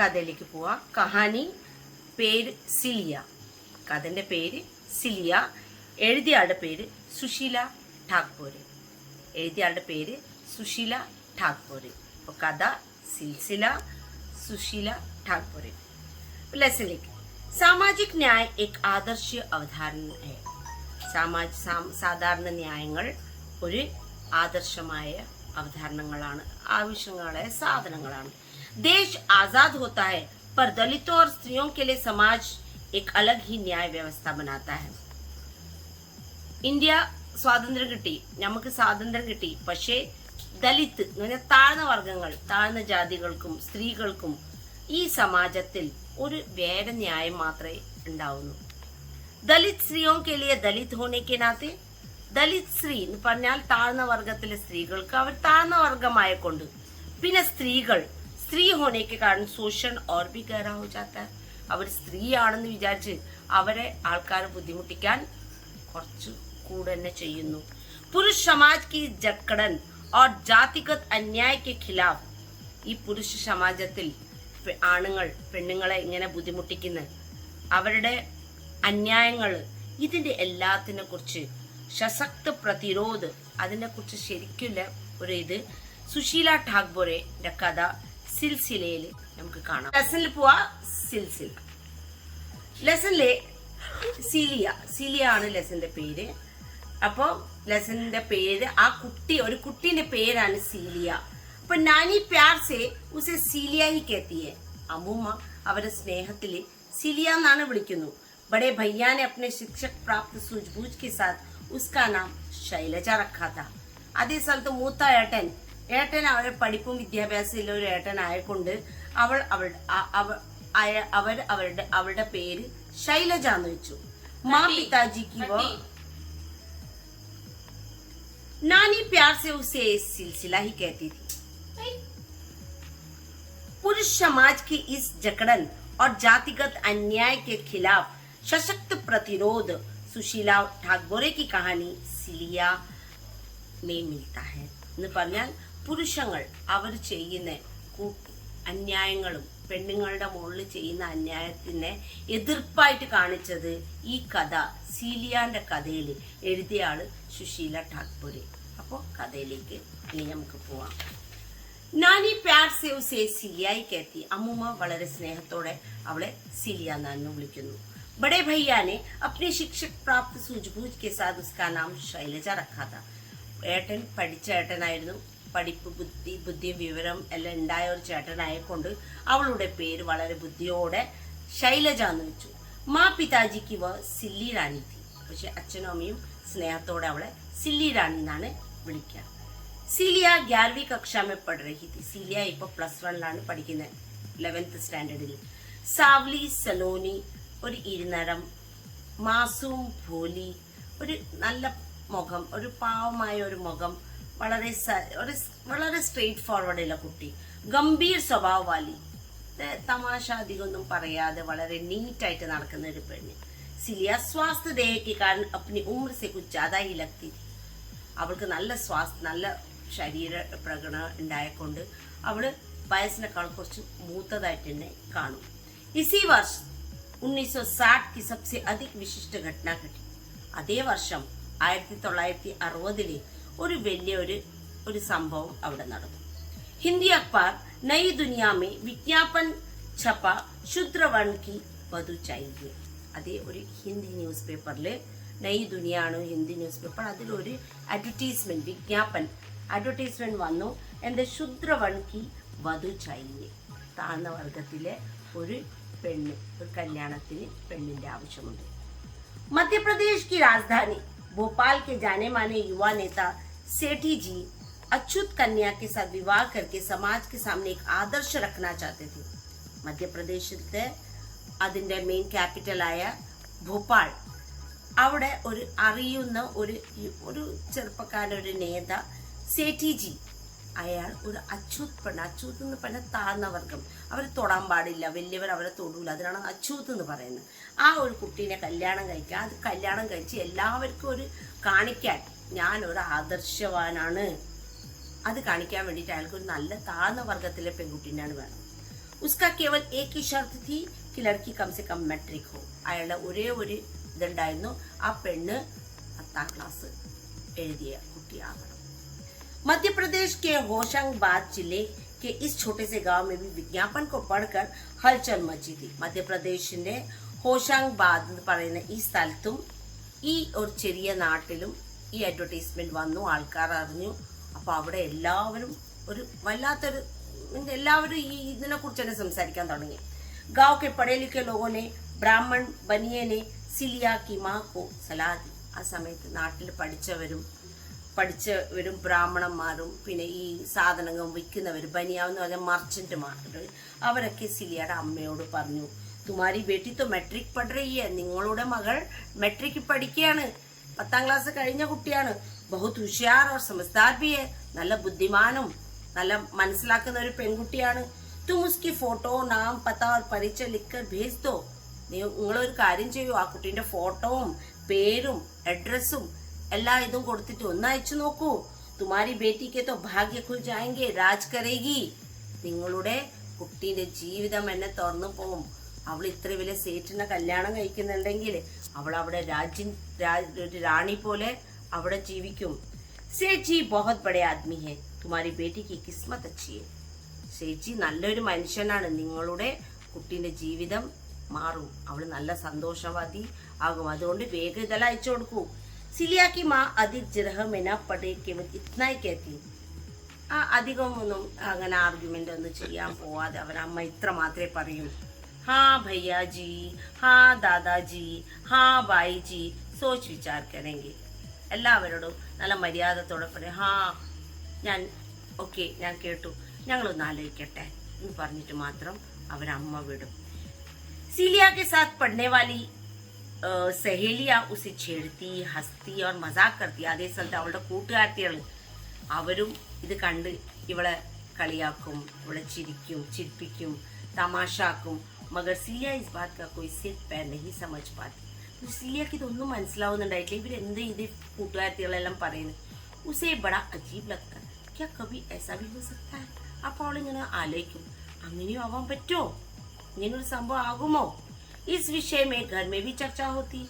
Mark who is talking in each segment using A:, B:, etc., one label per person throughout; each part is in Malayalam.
A: കഥയിലേക്ക് പോവാ. കഹാനി പേര് സിലിയ. കഥന്റെ പേര് സിലിയ. എഴുതിയാളുടെ പേര് സുശീല ഠാക്പോരെ. എഴുതിയാളുടെ പേര് സുശീല ഠാക്പോരെ. അപ്പോൾ കഥ സിൽസില സുശീല ठाकुरे. लेसन लिख सामाजिक न्याय एक आदर्श अवधारणा है. സാധാരണ ന്യായങ്ങൾ ഒരു ആദർശമായ അവധാരണങ്ങളാണ്, ആവശ്യങ്ങളായ സാധനങ്ങളാണ്. देश आजाद होता है पर दलितों और स्त्रियों के लिए समाज एक अलग ही न्याय व्यवस्था बनाता है. ഇന്ത്യ സ്വാതന്ത്ര്യം കിട്ടി, നമുക്ക് സ്വാതന്ത്ര്യം കിട്ടി. പക്ഷേ ദലിത് താഴ്ന്ന വർഗങ്ങൾ, താഴ്ന്ന ജാതികൾക്കും സ്ത്രീകൾക്കും ഈ സമാജത്തിൽ ഒരു വേദ ന്യായം മാത്രമേ ഉണ്ടാവുന്നു. ദലിത് സ്ത്രീയോ കെ ലിയെ ദലിത് ഹോനെ കെ നാത്തെ, ദലിത് സ്ത്രീ എന്ന് പറഞ്ഞാൽ താഴ്ന്ന വർഗത്തിലെ സ്ത്രീകൾക്ക് അവർ താഴ്ന്ന വർഗമായ കൊണ്ട്, പിന്നെ സ്ത്രീകൾ സ്ത്രീ ഹോനേക്ക് കാരണം ശോഷൺ ഓർ ബി ഗഹരാ ഹോ ജാതാ. അവർ സ്ത്രീയാണെന്ന് വിചാരിച്ച് അവരെ ആൾക്കാരെ ബുദ്ധിമുട്ടിക്കാൻ കുറച്ച് കൂടെ തന്നെ ചെയ്യുന്നു. പുരുഷ സമാജ് കി ജക്കടൻ ഓർ ജാതിഗത് അന്യായ കെ ഖിലാഫ്. ഈ പുരുഷ സമാജത്തിൽ ആണുങ്ങൾ പെണ്ണുങ്ങളെ ഇങ്ങനെ ബുദ്ധിമുട്ടിക്കുന്ന അവരുടെ അന്യായങ്ങൾ, ഇതിന്റെ എല്ലാത്തിനെ കുറിച്ച് സശക്ത പ്രതിരോധ, അതിനെ കുറിച്ച് ശരിക്കുള്ള ഒരു ഇത് സുശീല ഠാക്പോരെന്റെ കഥ സിൽസിലയിൽ നമുക്ക് കാണാം. ലെസണിൽ പോവാ. സിൽസില ലെസണിലെ സിലിയ ആണ് ലെസന്റെ പേര്. അപ്പൊ ലെസന്റെ പേര് ആ കുട്ടി, ഒരു കുട്ടീന്റെ പേരാണ് സീലിയ. അപ്പൊ നാനി പ്യാർ സെ ഉസെ സീലിയ ഹി കേത്തി ഹെ. അമ്മൂമ്മ അവരെ സ്നേഹത്തില് സിലിയ എന്നാണ് വിളിക്കുന്നു. ബഡേ ഭയ്യാനെ അപ്നെ ശിക്ഷക് പ്രാപ്ത സൂജ്ബൂജ് കെ സാത്ത് ഉസ്കാ നാം ശൈലജ രഖാ താ. അതേ സ്ഥലത്ത് മൂത്ത ഏട്ടൻ അവരുടെ പഠിപ്പും വിദ്യാഭ്യാസമുള്ള ഒരു ഏട്ടൻ ആയക്കൊണ്ട് അവരുടെ പേര് ശൈലജ എന്ന് വെച്ചു. മാ പിതാജിക്ക് नानी प्यार से उसे सिलसिला ही कहती थी. पुरुष समाज की इस जकड़न और जातिगत अन्याय के खिलाफ सशक्त प्रतिरोध सुशीला ठाकुरे की कहानी सिलिया में मिलता है. എന്ന് പറഞ്ഞാൽ പുരുഷങ്ങൾ അവർ ചെയ്യുന്ന അന്യായങ്ങളും പെണ്ണുങ്ങളുടെ മുകളിൽ ചെയ്യുന്ന അന്യായത്തിനെ എതിർപ്പായിട്ട് കാണിച്ചത് ഈ കഥ സീലിയാന്റെ കഥയിൽ എഴുതിയ ആള് സുശീല ഠാക്പോരെ. അപ്പോ കഥയിലേക്ക് ഇനി നമുക്ക് പോവാം. നാനി പ്യാർ സെ ഉസേ സിലിയായി കേത്തി. അമ്മൂമ്മ വളരെ സ്നേഹത്തോടെ അവളെ സിലിയ എന്നാണ് വിളിക്കുന്നു. ബഡേ ഭയ്യാനെ അപ്നെ ശിക്ഷക് പ്രാപ്ത സൂജ്ബൂജ് കെ സാത്ത് ഉസ്കാ നാം ശൈലജ രഖാ താ. ഏട്ടൻ പഠിച്ച ഏട്ടനായിരുന്നു, പഠിപ്പ് ബുദ്ധിയും വിവരം എല്ലാം ഉണ്ടായ ഒരു ചേട്ടനായെക്കൊണ്ട് അവളുടെ പേര് വളരെ ബുദ്ധിയോടെ ശൈലജ എന്ന് വെച്ചു. മാ പിതാജിക്ക് സില്ലി റാണി തി. പക്ഷെ അച്ഛനും അമ്മയും സ്നേഹത്തോടെ അവളെ സില്ലി റാണി എന്നാണ് വിളിക്കുക. സിലിയ 11वीं कक्षा में पढ़ रही थी. സിലിയ ഇപ്പൊ +1 പഠിക്കുന്നത്, 11th സ്റ്റാൻഡേർഡിൽ. സാവ്ലി സലോനി, ഒരു ഇരുനരം, മാസൂം ഭോലി, ഒരു നല്ല മുഖം, ഒരു പാവമായ ഒരു മുഖം, വളരെ സ്ട്രെയിറ്റ് ഫോർവേഡ് ഉള്ള കുട്ടി. ഗംഭീർ സ്വഭാവ വാലി, തമാശ അധികമൊന്നും പറയാതെ വളരെ നീറ്റായിട്ട് നടക്കുന്ന ഒരു പെണ്ണ്. സിലിയ സ്വാസ്ഥ്യ ദേഹയ്ക്ക് കാരണം അപ്നി ഉമ്ര സെ കുച്ച് ജ്യാദാ ഹി ലഗ്തി थी. അവൾക്ക് നല്ല ശരീര പ്രകടനം ഉണ്ടായക്കൊണ്ട് അവള് വയസ്സിനേക്കാൾ കുറച്ച് മൂത്തതായിട്ട് തന്നെ കാണും. ഇസി വർഷം 1960 की सबसे अधिक विशिष्ट घटना घटी. അതേ വർഷം 1960 ഒരു വലിയ ഒരു സംഭവം അവിടെ നടന്നു. ഹിന്ദി അഖബാർ നയി ദുനിയാമേ വിജ്ഞാപൻ ഛപ്പ ശൂദ്രവൺ കി വധു ചാഹിയെ. അതേ ഒരു ഹിന്ദി ന്യൂസ് പേപ്പറില്, നയി ദുനിയാണ് ഹിന്ദി ന്യൂസ് പേപ്പർ, അതിലൊരു അഡ്വർടൈസ്മെന്റ് വന്നു. എന്താ? ശൂദ്രവൺ കി വധു ചാഹിയെ. താഴ്ന്ന വർഗത്തിലെ ഒരു പെണ്ണ്, ഒരു കല്യാണത്തിന് പെണ്ണിന്റെ ആവശ്യമുണ്ട്. मध्यप्रदेश की राजधानी भोपाल के जाने माने युवा नेता सेठी जी अच्युत कन्या के साथ विवाह करके समाज के सामने एक आदर्श रखना चाहते थे. മധ്യപ്രദേശിലത്തെ അതിന്റെ മെയിൻ ക്യാപിറ്റലായ ഭോപ്പാൾ, അവിടെ ഒരു അറിയുന്ന ഒരു ചെറുപ്പക്കാരൻ, ഒരു നേത സേഠിജി, അയാൾ ഒരു അച്യുത് എന്ന് പറഞ്ഞാൽ താഴ്ന്ന വർഗം, അവർ തൊടാൻ പാടില്ല, വലിയവർ അവരെ തൊടൂല, അതിനാണ് അച്യുത് എന്ന് പറയുന്നത്. ആ ഒരു കുട്ടീനെ കല്യാണം കഴിക്കുക. അത് കല്യാണം കഴിച്ച് എല്ലാവർക്കും ഒരു കാണിക്കാൻ, ഞാൻ ഒരു ആദർശവാനാണ്, അത് കാണിക്കാൻ വേണ്ടിയിട്ട് അയാൾക്ക് ഒരു നല്ല താഴ്ന്ന വർഗത്തിലെ പെൺകുട്ടീനാണ് വേണം. उसका केवल एक ही शर्त थी कि लड़की कम से कम മെട്രിക് हो. അയാളുടെ ഒരേ ഒരു ഇതുണ്ടായിരുന്നു, ആ പെണ്ണ് 10ാം ക്ലാസ് എഴുതിയ കുട്ടിയാകണം. मध्य प्रदेश के होशंगाबाद जिले के इस छोटे से गांव में भी विज्ञापन को पढ़कर हलचल मची थी. മധ്യപ്രദേശിന്റെ ഹോഷാങ്ബാദ് എന്ന് പറയുന്ന ഈ സ്ഥലത്തും ഈ ഒരു ചെറിയ നാട്ടിലും ഈ അഡ്വർടൈസ്മെന്റ് വന്നു, ആൾക്കാർ അറിഞ്ഞു. അപ്പൊ അവിടെ എല്ലാവരും ഒരു വല്ലാത്തൊരു എല്ലാവരും ഈ ഇതിനെ കുറിച്ച് തന്നെ സംസാരിക്കാൻ തുടങ്ങി. गांव के पढ़े लिखे लोगों ने ब्राह्मण बनिए ने सिलिया की माँ को सलाह दी. ആ സമയത്ത് നാട്ടിൽ പഠിച്ചവരും ബ്രാഹ്മണന്മാരും പിന്നെ ഈ സാധനങ്ങൾ വിൽക്കുന്നവർ ബനിയാവെന്ന് പറഞ്ഞ മർച്ചന്റുമാർ അവരൊക്കെ സിലിയയുടെ അമ്മയോട് പറഞ്ഞു, തുമാരി ബേട്ടി तो മെട്രിക് പഠ रही है, നിങ്ങളുടെ മകൾ മെട്രിക് പഠിക്കുകയാണ്, 10ാം ക്ലാസ് കഴിഞ്ഞ കുട്ടിയാണ്, बहुत होशियार और समझदार भी है, നല്ല ബുദ്ധിമാനും നല്ല മനസ്സിലാക്കുന്ന ഒരു പെൺകുട്ടിയാണ്. तुम उसकी फोटो नाम पता और परिचय लिखकर भेज दो. നിങ്ങളൊരു കാര്യം ചെയ്യൂ, ആ കുട്ടീന്റെ ഫോട്ടോവും പേരും അഡ്രസ്സും എല്ലാ ഇതും കൊടുത്തിട്ട് ഒന്ന് അയച്ചു നോക്കൂ. തുമാരി ബേട്ടിക്ക് तो भाग्य खुल जाएंगे, राज करेगी. നിങ്ങളുടെ കുട്ടീന്റെ ജീവിതം എന്നെ തുറന്നു പോകും. അവൾ ഇത്ര വലിയ സേറ്റിനെ കല്യാണം കഴിക്കുന്നുണ്ടെങ്കിൽ അവൾ അവിടെ ഒരു റാണി പോലെ അവിടെ ജീവിക്കും. सेठ जी बहुत बड़े आदमी है, तुम्हारी बेटी की किस्मत अच्छी है. ചേച്ചി നല്ലൊരു മനുഷ്യനാണ്, നിങ്ങളുടെ കുട്ടീന്റെ ജീവിതം മാറും, അവള് നല്ല സന്തോഷവാദി ആകും, അതുകൊണ്ട് വേഗം ഇതെല്ലാം അയച്ചു കൊടുക്കൂ. സിലിയ की माँ अधिक जिरह में न पड़े केवल इतना ही कहती. ആ അധികം ഒന്നും അങ്ങനെ ആർഗ്യുമെന്റ് ഒന്നും ചെയ്യാൻ പോവാതെ അവരമ്മ ഇത്ര മാത്രമേ പറയൂ. ഹാ ഭയ്യാജി, ഹാ ദാദാജി, ഹാ ബായിജി, സോച്ച് വിചാർ കരെങ്കി. എല്ലാവരോടും നല്ല മര്യാദത്തോടെ പറയും, ഹാ ഞാൻ ഓക്കെ, ഞാൻ കേട്ടു, ഞങ്ങളൊന്ന് ആലോചിക്കട്ടെ എന്ന് പറഞ്ഞിട്ട് മാത്രം അവരമ്മ വിടും. सीलिया के साथ पढ़ने वाली सहेलियां उसे छेड़ती, हंसती और मजाक करती. അതേ സ്ഥലത്ത് അവളുടെ കൂട്ടുകാരികൾ അവരും ഇത് കണ്ട് ഇവളെ കളിയാക്കും, ഇവളെ ചിരിപ്പിക്കും, തമാശാക്കും. मगर सीलिया इस बात का कोई सिर पैर नहीं समझ पाती. सीलियाക്ക് ഇതൊന്നും മനസ്സിലാവുന്നുണ്ടായിട്ടില്ല, ഇവരെന്ത് ഇത് കൂട്ടുകാരികളെല്ലാം പറയുന്നു. उसे बड़ा अजीब लगता है, क्या कभी ऐसा भी हो सकता है. അപ്പോൾ അവളിങ്ങനെ ആലോചിക്കും, അങ്ങനെയും ആവാൻ പറ്റുമോ, ഇങ്ങനൊരു സംഭവം ആകുമോ. इस विषय में घर में भी चर्चा होती.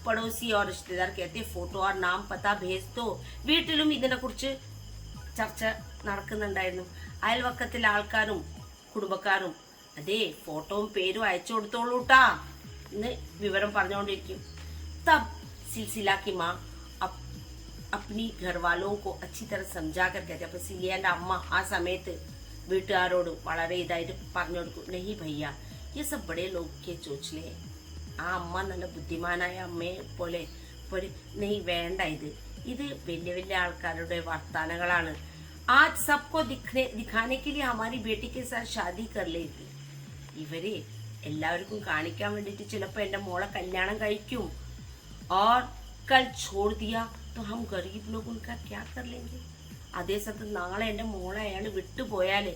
A: पड़ोसी और रिश्तेदार कहते फोटो और नाम पता भेज दो. വീട്ടിലും ഇതിനെ കുറിച്ച് ചർച്ച നടക്കുന്നുണ്ടായിരുന്നു. അയൽവക്കത്തിലെ ആൾക്കാരും കുടുംബക്കാരും അതെ ഫോട്ടോയും പേരും അയച്ചു കൊടുത്തോളൂട്ടാ എന്ന് വിവരം പറഞ്ഞുകൊണ്ടിരിക്കും. तब सिलसिला की माँ अपनी घर वालों को अच्छी तरह समझा कर कहते. അപ്പൊ സിലിയാന്റെ അമ്മ ആ സമയത്ത് വീട്ടുകാരോട് വളരെ ഇതായിട്ട് പറഞ്ഞു കൊടുക്കും, नहीं भैया ये सब बड़े लोग के चोचले. ആ അമ്മ നല്ല ബുദ്ധിമാനായ അമ്മയെ പോലെ നെയ് വേണ്ട, ഇത് വലിയ വലിയ ആൾക്കാരുടെ വർത്താനങ്ങളാണ്. आज सबको दिखाने के लिए हमारी बेटी के साथ शादी कर लेगी. ഇവര് എല്ലാവർക്കും കാണിക്കാൻ വേണ്ടിട്ട് ചിലപ്പോ എന്റെ മോളെ കല്യാണം കഴിക്കും. और कल छोड़ दिया तो हम गरीब लोग उनका क्या कर लेंगे. അതേ സ്ഥലത്ത് നാളെ എന്റെ മോളെ അയാൾ വിട്ടുപോയാല്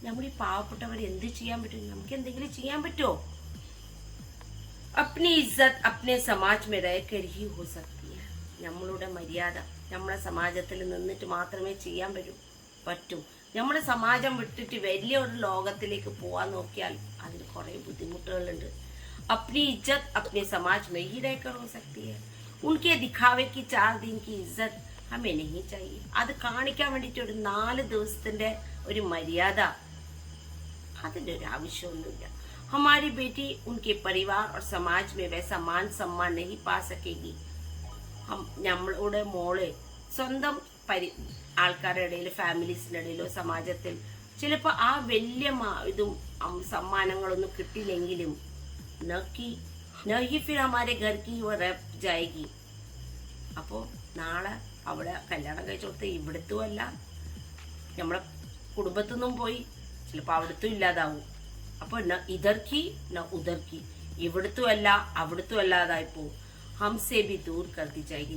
A: നമ്മൾ ഈ പാവപ്പെട്ടവർ എന്ത് ചെയ്യാൻ പറ്റും, നമുക്ക് എന്തെങ്കിലും ചെയ്യാൻ പറ്റുമോ. अपनी इज्जत अपने समाज में रहकर ही हो सकती है. നമ്മളുടെ മര്യാദ നമ്മളെ സമാജത്തിൽ നിന്നിട്ട് മാത്രമേ ചെയ്യാൻ പറ്റൂ. നമ്മുടെ സമാജം വിട്ടിട്ട് വലിയ ഒരു ലോകത്തിലേക്ക് പോവാൻ നോക്കിയാൽ അതിന് കുറെ ബുദ്ധിമുട്ടുകളുണ്ട്. अपनी इज्जत अपने समाज में ही रहकर हो सकती है. उनके दिखावे की 4 दिन की इज्जत हमें नहीं चाहिए. അത് കാണിക്കാൻ വേണ്ടിട്ട് ഒരു 4 ദിവസത്തിന്റെ ഒരു മര്യാദ അതിന്റെ ഒരു ആവശ്യമൊന്നുമില്ല. हमारी बेटी उनके परिवार और समाज में वैसा मान सम्मान नहीं पा सकेगी. നമ്മളുടെ മോള് സ്വന്തം ആൾക്കാരുടെ ഇടയിൽ ഫാമിലീസിന്റെ ഇടയിലോ സമാജത്തിൽ ചിലപ്പോ ആ വലിയ ഇതും സമ്മാനങ്ങളൊന്നും കിട്ടിയില്ലെങ്കിലും फिर हमारे घर की वो रह जाएगी. അപ്പോ നാളെ അവിടെ കല്യാണം കഴിച്ചു കൊടുത്ത ഇവിടത്തും അല്ല, നമ്മളെ കുടുംബത്തുനിന്നും പോയി ചിലപ്പോ അവിടത്തും ഇല്ലാതാവും. അപ്പൊ ഇതർക്കി ഉദർക്കി, ഇവിടത്തും അല്ല അവിടത്തും അല്ലാതായി പോവും. ഹംസെ ബി ദൂർ കർത്തി ജാएगी.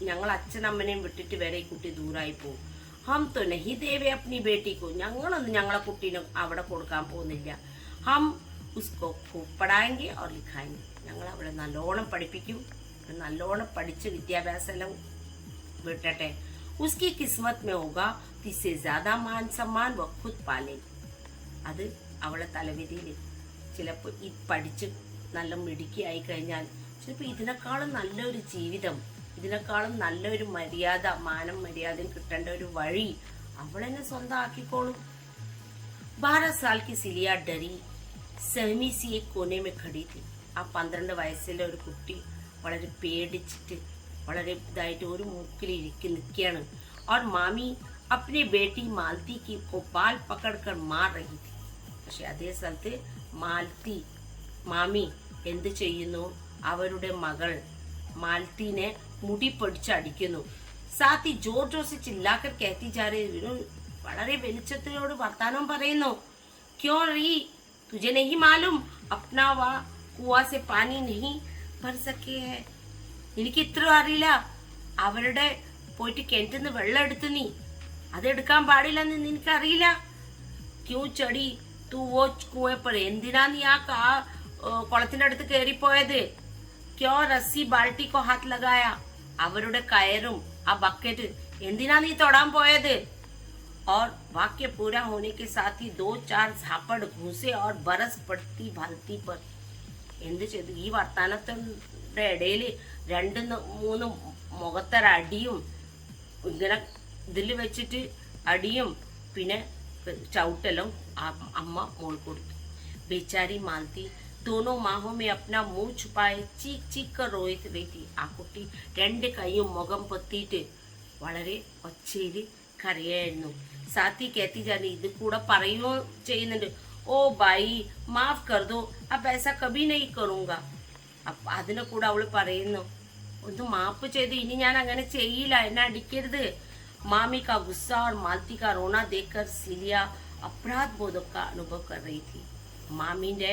A: ഞങ്ങൾ അച്ഛനമ്മനെയും വിട്ടിട്ട് വരെ ഈ കുട്ടി ദൂരായി പോവും. ഹം तो नहीं देवे अपनी बेटी को. ഞങ്ങളൊന്നും ഞങ്ങളെ കുട്ടീനെ അവിടെ കൊടുക്കാൻ പോകുന്നില്ല. ഹം उसको खूब पढ़ाएंगे और लिखाएंगे. ഞങ്ങൾ അവളെ നല്ലോണം പഠിപ്പിക്കും, നല്ലോണം പഠിച്ച് വിദ്യാഭ്യാസം എല്ലാം വിട്ടട്ടെ. उसकी किस्मत में होगा तो इससे ज्यादा मान सम्मान वो खुद पालेगी. അത് അവളെ തലവിധിയിൽ ചിലപ്പോൾ ഈ പഠിച്ച് നല്ല മിടുക്കിയായി കഴിഞ്ഞാൽ ചിലപ്പോൾ ഇതിനേക്കാളും നല്ലൊരു ജീവിതം, ഇതിനേക്കാളും നല്ലൊരു മര്യാദ, മാനം മര്യാദയും കിട്ടേണ്ട ഒരു വഴി അവളെന്നെ സ്വന്തമാക്കിക്കോളും. 12 साल की സിലിയ ഡരി सहमी सी एक कोने में खड़ी थी. ആ 12 വയസ്സിലെ ഒരു കുട്ടി വളരെ പേടിച്ചിട്ട് വളരെ ഇതായിട്ട് ഒരു മൂക്കിൽ നിൽക്കുകയാണ്. और मामी अपने बेटी मालती की को बाल पकड़कर मार रही थी. പക്ഷെ അതേ സ്ഥലത്ത് മാമി എന്ത് ചെയ്യുന്നു? അവരുടെ മകൾ മാലത്തീനെ മുടി പിടിച്ചടിക്കുന്നു. സാത്തി ജോർ ജോർ സെ ചില്ലാക്കർ कहती जा रही, വളരെ വെളിച്ചത്തിനോട് വർത്താനം പറയുന്നു. ക്യോ റീ, തുझे नहीं मालूम अपना കുവാ സെ പാനി नहीं भर सके है. എനിക്ക് ഇത്ര അറിയില്ല, അവരുടെ പോയിട്ട് കിണറ്റിന്ന് വെള്ളം എടുത്തു, നീ അതെടുക്കാൻ പാടില്ലെന്ന് നിനക്കറിയില്ല. ക്യൂ ചടി തൂ വോ കുവേ पर, എന്തിനാ നീ ആ കുളത്തിന്റെ അടുത്ത് കയറിപ്പോയത്? ക്യോ റസ്സി ബാൾട്ടി കോ ഹാത്ത് ലഗായ, അവരുടെ കയറും ആ ബക്കറ്റ് എന്തിനാ നീ തൊടാൻ പോയത്? और वाक्य पूरा होने के साथ ही 2-4 झापड़ घूसे और बरस पड़ती भालती पर. എന്ത് ചെയ്തു? ഈ വർത്താനത്തിന്റെ ഇടയിൽ 2-3 മുഖത്തൊരടിയും ഇങ്ങനെ ഇതിൽ വെച്ചിട്ട് അടിയും പിന്നെ ചവിട്ടെല്ലാം അമ്മ മോൾ കൊടുത്തു. बेचारी मालती दोनों माहों में अपना मुंह छुपाए चीख चीख कर रोई रही थी. ആ കുട്ടി 2 കൈയും മുഖം പൊത്തിയിട്ട് വളരെ ഒച്ചയിൽ കരയായിരുന്നു. സാത്തി कहती जानी, ഇത് കൂടെ പറയുകയോ ചെയ്യുന്നുണ്ട്. ഓ ബായി മാഫ് കർ ദോ, അബ് ऐसा कभी नहीं करूंगा. അപ്പൊ അതിനെ കൂടെ അവള് പറയുന്നു, ഒന്ന് മാപ്പ് ചെയ്ത് ഇനി ഞാൻ അങ്ങനെ ചെയ്യില്ല, എന്നെ അടിക്കരുത്. मामी का गुस्सा और मालती का रोना देखकर सिलिया अपराध बोधक का अनुभव कर रही थी. മാമിന്റെ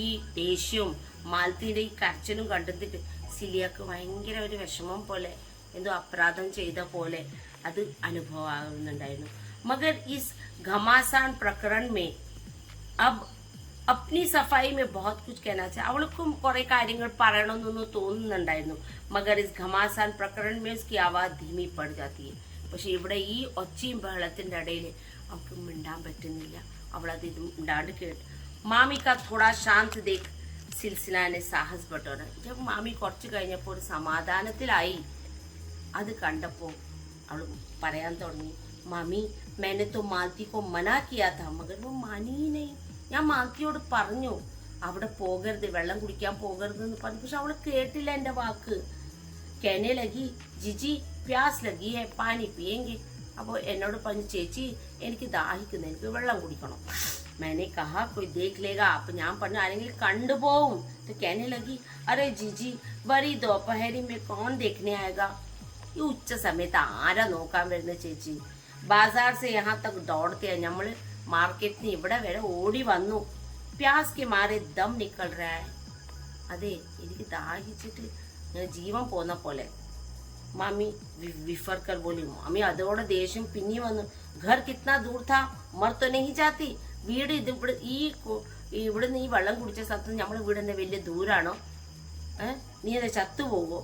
A: ഈ ദേഷ്യവും മാലത്തിന്റെ ഈ കരച്ചിലും കണ്ടെത്തിട്ട് സിലിയക്ക് ഭയങ്കര ഒരു വിഷമം പോലെ, എന്തോ അപരാധം ചെയ്ത പോലെ അത് അനുഭവമാകുന്നുണ്ടായിരുന്നു. മഗർ ഇസ് ഘമാസാൻ പ്രകरण में अब अपनी सफाई में बहुत कुछ कहना चाहिए. അവൾക്കും കുറെ കാര്യങ്ങൾ പറയണമെന്നൊന്നും തോന്നുന്നുണ്ടായിരുന്നു. മഗർ ഇസ് ഘമാസാൻ പ്രകरण में उसकी आवाज धीमी पड़ जाती है. പക്ഷെ ഇവിടെ ഈ ഒച്ചയും ബഹളത്തിന്റെ ഇടയിൽ അവൾക്ക് മിണ്ടാൻ പറ്റുന്നില്ല. അവളത് ഇത് മിണ്ടാണ്ട് കേട്ടു. മാമി കാ थोड़ा शांत देख सिलसिला ने साहस बटोरा. जब മാമി കുറച്ച് കഴിഞ്ഞപ്പോൾ ഒരു സമാധാനത്തിലായി, അത് കണ്ടപ്പോൾ അവൾ പറയാൻ തുടങ്ങി, മാമി मैंने तो मालती को मना किया था मगर वो मानी ही नहीं. ഞാൻ മാലത്തിയോട് പറഞ്ഞു അവിടെ പോകരുത്, വെള്ളം കുടിക്കാൻ പോകരുത് എന്ന് പറഞ്ഞു, പക്ഷെ അവൾ കേട്ടില്ല എന്റെ വാക്ക്. कहने लगी ജിജി प्यास लगी है पानी पिएंगे. അപ്പോൾ എന്നോട് പറഞ്ഞു, ചേച്ചി എനിക്ക് ദാഹിക്കുന്നു, എനിക്ക് വെള്ളം കുടിക്കണം. मैंने कहा कोई देख लेगा. അപ്പൊ ഞാൻ പറഞ്ഞു ആരെങ്കിലും കണ്ടുപോകും. तो कहने लगी अरे जीजी बड़ी दोपहरी में कौन देखने आएगा. ഈ ഉച്ച സമയത്ത് ആരാ നോക്കാൻ വരുന്ന ചേച്ചി? ബാസാർ से यहाँ तक दौड़ते हैं, നമ്മൾ മാർക്കറ്റിന് ഇവിടെ വരെ ഓടി വന്നു. प्यास के मारे दम निकल रहा है. അതെ, എനിക്ക് ദാഹിച്ചിട്ട് ഞാൻ ജീവൻ പോന്ന പോലെ. മാമി വിഫർ കർ बोली. മാമി അതോടെ ദേഷ്യം പിന്നെ വന്നു. घर कितना दूर था, मर तो नहीं जाती. വീട് ഇത് ഇവിടുന്ന് ഈ വെള്ളം കുടിച്ച സ്ഥലത്ത് നമ്മളെ വീട് എന്താ വലിയ ദൂരാണോ? നീ അത് ചത്തുപോകോ?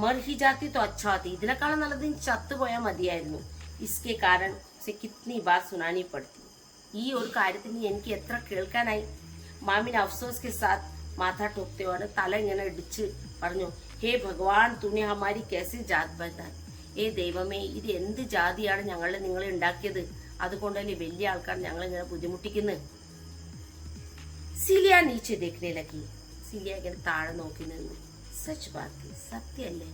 A: മർ ഹി ജാത്തി तो अच्छा थी. ഇതിനേക്കാളും നല്ലത് ചത്തുപോയാൽ മതിയായിരുന്നു. इसके कारण से कितनी बार सुनानी पड़ती. ഈ ഒരു കാര്യത്തിന് എനിക്ക് എത്ര കേൾക്കാനായി. മാമിന് അഫ്സോസ് के साथ മാഥാ ठोकते हुए തല ഇങ്ങനെ ഇടിച്ച് പറഞ്ഞു, ഹേ ഭഗവാൻ തൂനെ ഹമാരി कैसे जात बताई. ഏ ദൈവമേ, ഇത് എന്ത് ജാതിയാണ് നിങ്ങളെ ഉണ്ടാക്കിയത്? അതുകൊണ്ടല്ലേ വലിയ ആൾക്കാർ ഞങ്ങൾ ഇങ്ങനെ ബുദ്ധിമുട്ടിക്കുന്നത്. സിലിയ നീച്ചെ देखने लगी. സിലിയ ഇങ്ങനെ താഴെ നോക്കി നിന്നു. सच बात है, സത്യല്ലേ.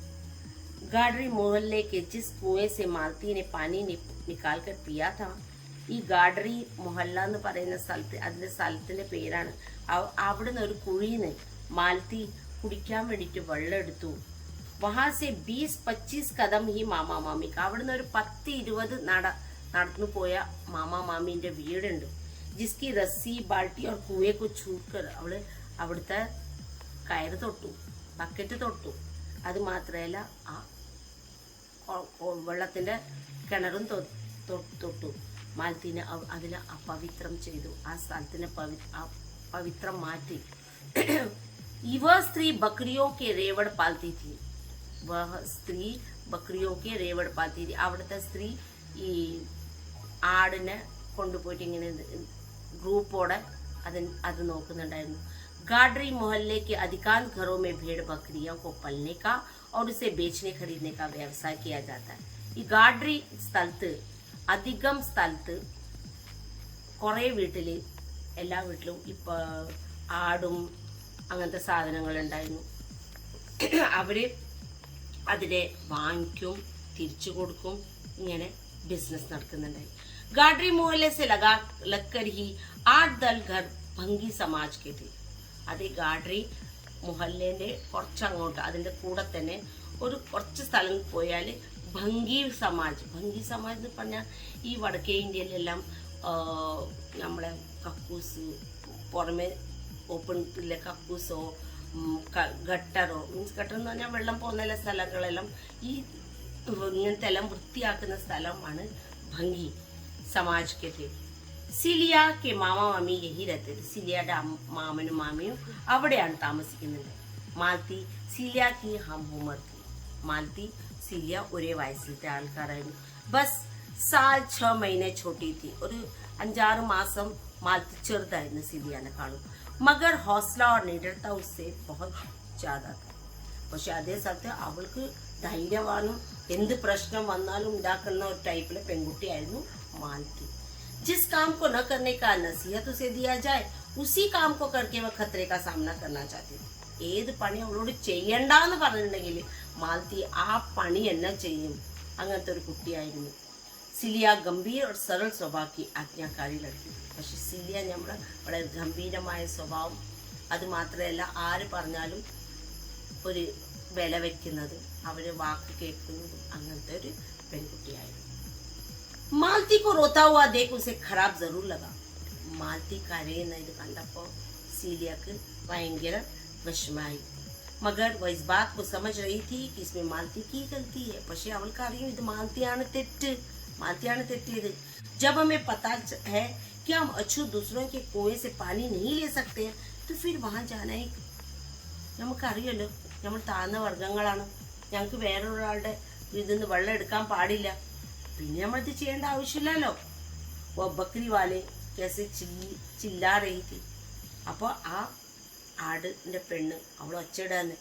A: गाडरी मोहल्ले के जिस कुएं से मालती ने पानी निकाल कर पिया था. ഈ ഗാഡറി മൊഹല്ല എന്ന് പറയുന്ന സ്ഥലത്ത്, അതിന്റെ സ്ഥലത്തിന്റെ പേരാണ്. അവിടുന്ന് ഒരു കുഴിന്ന് മാലത്തി കുടിക്കാൻ വേണ്ടിട്ട് വെള്ളം എടുത്തു. വഹാസെ 20-25 കദം ഈ മാമാ മാമിക്ക്. അവിടുന്ന് ഒരു 10-20 നടന്നു പോയ മാമാ മാമിന്റെ വീടുണ്ട്. ജിസ്കി റസ്സി ബാൾട്ടി और കുവേ को छूकर അവള് അവിടുത്തെ കയറ് തൊട്ടു, ബക്കറ്റ് തൊട്ടു. അത് മാത്രമല്ല ആ വെള്ളത്തിന്റെ കിണറും തൊട്ടു. മാലത്തിനെ അതിനെ അപവിത്രം ചെയ്തു. ആ സ്ഥലത്തിനെ പവിത്രം മാറ്റി. ഇവ സ്ത്രീ ബക്രിയോ കെ രേവട് പാൽത്തി थी. വഹ സ്ത്രീ ബക്രിയോ കെ രേവട് പാൽത്തി थी. അവിടുത്തെ സ്ത്രീ ഈ ആടിനെ കൊണ്ടുപോയിട്ട് ഇങ്ങനെ ഗ്രൂപ്പോടെ അത് നോക്കുന്നുണ്ടായിരുന്നു. गाडरी मोहल्ले के अधिकांश घरों में भेड़ बकरियों को पलने का और उसे बेचने खरीदने का व्यवसाय किया जाता है. ഈ ഗാഡ്രി സ്ഥലത്ത് അധികം സ്ഥലത്ത് കുറേ വീട്ടില് എല്ലാ വീട്ടിലും ഇപ്പൊ ആടും അങ്ങനത്തെ സാധനങ്ങൾ ഉണ്ടായിരുന്നു. അവര് അതിനെ വാങ്ങിക്കും, തിരിച്ചു കൊടുക്കും, ഇങ്ങനെ ബിസിനസ് നടക്കുന്നുണ്ടായി. गाडरी मोहल्ले से लगकर ही 8-10 घर भंगी समाज के थे. അത് ഗാഡ്രി മുഹല്ലേന്റെ കുറച്ചങ്ങോട്ട് അതിന്റെ കൂടെ തന്നെ ഒരു കുറച്ച് സ്ഥലം പോയാൽ ഭംഗി സമാജ് എന്ന് പറഞ്ഞാൽ ഈ വടക്കേ ഇന്ത്യയിലെല്ലാം നമ്മളെ കക്കൂസ് പുറമെ ഓപ്പൺ കക്കൂസോ ഗട്ടറോ മീൻസ് ഗട്ടർ എന്ന് പറഞ്ഞാൽ വെള്ളം പോകുന്ന സ്ഥലങ്ങളെല്ലാം ഈ ഇങ്ങനത്തെ എല്ലാം വൃത്തിയാക്കുന്ന സ്ഥലമാണ് ഭംഗി സമാജ് കെ थे. സിലിയ കെ മാമ മാമി യഹി രഹത്തെ. സിലിയയുടെ മാമനും മാമിയും അവിടെയാണ് താമസിക്കുന്നത്. മാൽത്തി സിലിയ കി ഹം ഉമർ തി. മാൽത്തി സിലിയ ഒരേ വയസ്സിലത്തെ ആൾക്കാരായിരുന്നു. ബസ് സാൽ 6 മहीने छोटी थी. ഒരു 5-6 മാസം മാൽത്തി ചെറുതായിരുന്നു സിലിയനെക്കാളും. മഗർ ഹോസ്ല और निडरता उससे बहुत ज्यादा था. പക്ഷെ അതേ സ്ഥലത്ത് അവൾക്ക് ധൈര്യവാനും എന്ത് പ്രശ്നം വന്നാലും ഉണ്ടാക്കുന്ന ഒരു ടൈപ്പിലെ പെൺകുട്ടിയായിരുന്നു മാൽത്തി. जिस काम को न करने का नसीहत उसे दिया जाए उसी काम को करके वह खतरे का सामना करना चाहती थी. ഏത് പണി അവളോട് ചെയ്യണ്ടെന്ന് പറഞ്ഞിട്ടുണ്ടെങ്കിൽ മാൽത്തി ആ പണി എന്നെ ചെയ്യും. അങ്ങനത്തെ ഒരു കുട്ടിയായിരുന്നു. സിലിയ ഗംഭീർ और सरल स्वभाव की आज्ञाकारी लड़की. പക്ഷെ സിലിയ നമ്മുടെ വളരെ ഗംഭീരമായ സ്വഭാവം, അത് മാത്രമല്ല ആര് പറഞ്ഞാലും ഒരു വില വെക്കുന്നത്, അവര് വാക്ക് കേൾക്കുന്നതും അങ്ങനത്തെ ഒരു പെൺകുട്ടിയായിരുന്നു. മാൽത്തി को रोता हुआ देख उसे खराब जरूर लगा. മാൽത്തി കരയുന്ന ഇത് കണ്ടപ്പോൾ സീലിയക്ക് ഭയങ്കര വിഷമായി. മഗർ वो इस बात को समझ रही थी कि इसमें मालती की गलती है. പക്ഷെ അവൾക്ക് അറിയും ഇത് മാൽത്തിയാണ് തെറ്റിയത്. जब हमें पता है कि हम अछूत दूसरों के कुएं से पानी नहीं ले सकते तो फिर वहां जाना ही. നമുക്കറിയല്ലോ നമ്മൾ താഴ്ന്ന വർഗങ്ങളാണ്, ഞങ്ങൾക്ക് വേറൊരാളുടെ ഇതിന്ന് വെള്ളം എടുക്കാൻ പാടില്ല, പിന്നെ നമ്മളിത് ചെയ്യേണ്ട ആവശ്യമില്ലല്ലോ. ഓ ബക്രി വാലെ കേസ് ചില്ലാ റഹി. അപ്പോൾ ആ ആടിന്റെ പെണ്ണ് അവൾ ഒച്ചയിടാന്ന്